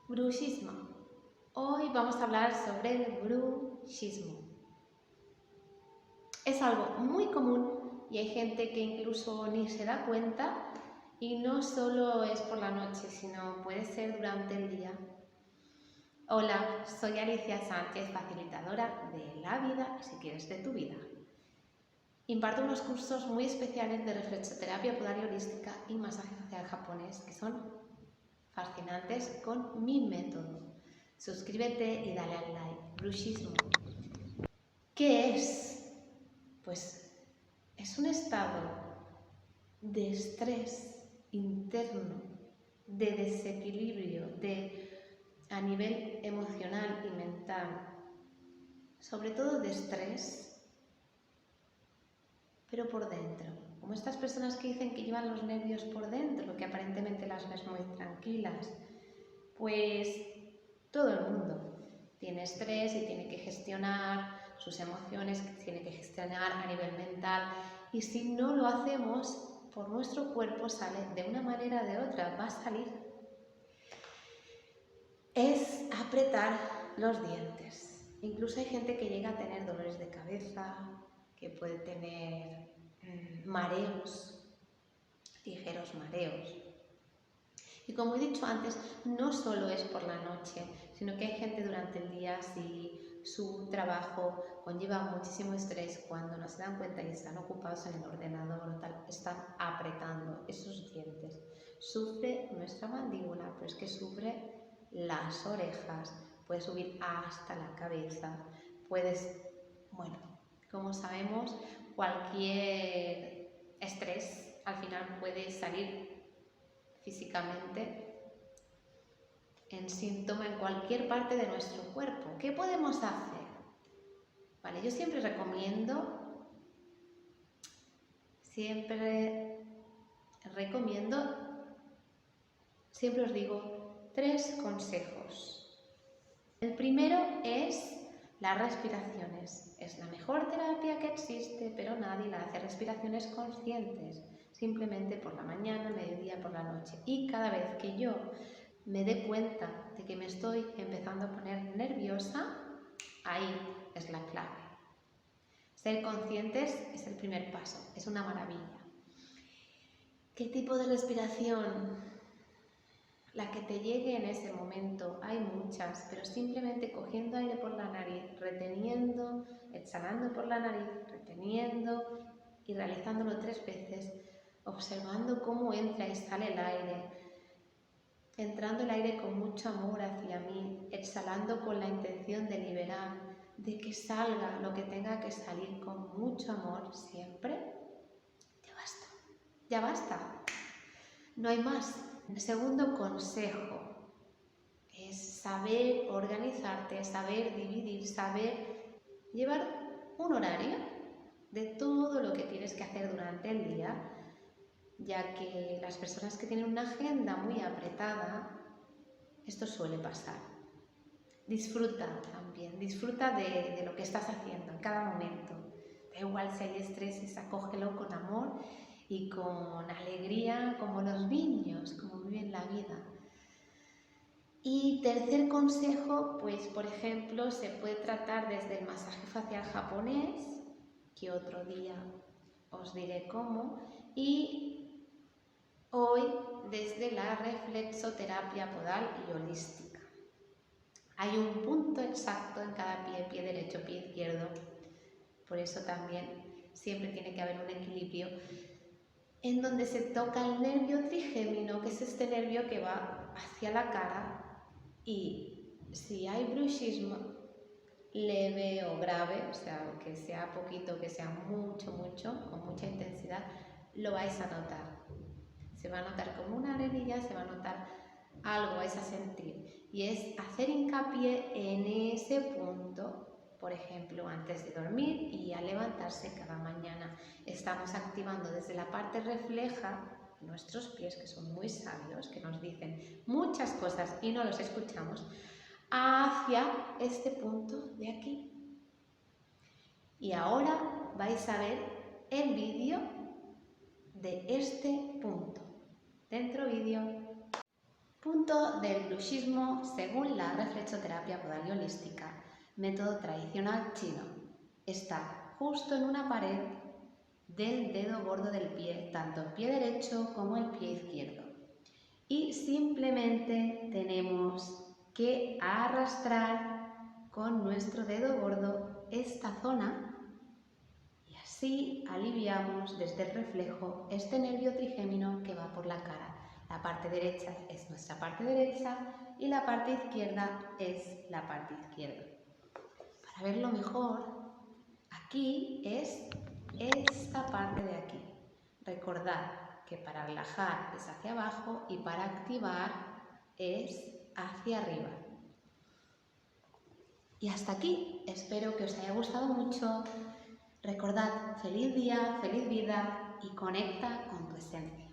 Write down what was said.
Bruxismo. Hoy vamos a hablar sobre el bruxismo. Es algo muy común y hay gente que incluso ni se da cuenta, y no solo es por la noche, sino puede ser durante el día. Hola, soy Alicia Sánchez, facilitadora de la vida, si quieres, de tu vida. Imparto unos cursos muy especiales de reflexoterapia podal y holística y masaje facial japonés que son fascinantes con mi método. Suscríbete y dale al like. Bruxismo. ¿Qué es? Pues es un estado de estrés interno, de desequilibrio, a nivel emocional y mental, sobre todo de estrés, pero por dentro. Como estas personas que dicen que llevan los nervios por dentro, que aparentemente las ves muy tranquilas, pues todo el mundo tiene estrés y tiene que gestionar sus emociones, tiene que gestionar a nivel mental, y si no lo hacemos, por nuestro cuerpo sale de una manera o de otra, va a salir. Es apretar los dientes. Incluso hay gente que llega a tener dolores de cabeza, que puede tener mareos, ligeros mareos. Y como he dicho antes, no solo es por la noche, sino que hay gente durante el día, si su trabajo conlleva muchísimo estrés, cuando no se dan cuenta y están ocupados en el ordenador o tal, están apretando esos dientes. Sufre nuestra mandíbula, pero es que sufre las orejas, puede subir hasta la cabeza, como sabemos, cualquier estrés al final puede salir físicamente en síntoma en cualquier parte de nuestro cuerpo. ¿Qué podemos hacer? Vale, yo siempre os digo 3 consejos. El primero es las respiraciones. Es la mejor terapia que existe, pero nadie la hace. Respiraciones conscientes, simplemente por la mañana, mediodía, por la noche. Y cada vez que yo me dé cuenta de que me estoy empezando a poner nerviosa, ahí es la clave. Ser conscientes es el primer paso, es una maravilla. ¿Qué tipo de respiración? La que te llegue en ese momento, hay muchas, pero simplemente cogiendo aire por la nariz, reteniendo, exhalando por la nariz, reteniendo y realizándolo 3 veces, observando cómo entra y sale el aire, entrando el aire con mucho amor hacia mí, exhalando con la intención de liberar, de que salga lo que tenga que salir con mucho amor siempre. Ya basta, no hay más. El segundo consejo es saber organizarte, saber dividir, saber llevar un horario de todo lo que tienes que hacer durante el día, ya que las personas que tienen una agenda muy apretada, esto suele pasar. Disfruta también, disfruta de lo que estás haciendo en cada momento. Da igual si hay estrés, acógelo con amor y con alegría, como los niños, como viven la vida. Y tercer consejo, pues por ejemplo, se puede tratar desde el masaje facial japonés, que otro día os diré cómo, y hoy desde la reflexoterapia podal y holística. Hay un punto exacto en cada pie derecho, pie izquierdo, por eso también siempre tiene que haber un equilibrio, en donde se toca el nervio trigémino, que es este nervio que va hacia la cara, y si hay bruxismo leve o grave, o sea, que sea poquito, que sea mucho, con mucha intensidad, lo vais a notar. Se va a notar como una arenilla, se va a notar algo, vais a sentir. Y es hacer hincapié en ese punto, por ejemplo, antes de dormir y al levantarse cada mañana. Estamos activando desde la parte refleja nuestros pies, que son muy sabios, que nos dicen muchas cosas y no los escuchamos, hacia este punto de aquí. Y ahora vais a ver el vídeo de este punto. Dentro vídeo. Punto del bruxismo según la reflexoterapia podal y holística, método tradicional chino. Está justo en una pared del dedo gordo del pie, tanto el pie derecho como el pie izquierdo. Y simplemente tenemos que arrastrar con nuestro dedo gordo esta zona y así aliviamos desde el reflejo este nervio trigémino que va por la cara. La parte derecha es nuestra parte derecha y la parte izquierda es la parte izquierda. Para verlo mejor, aquí es esta parte de aquí. Recordad que para relajar es hacia abajo y para activar es hacia arriba. Y hasta aquí, espero que os haya gustado mucho. Recordad, feliz día, feliz vida y conecta con tu esencia.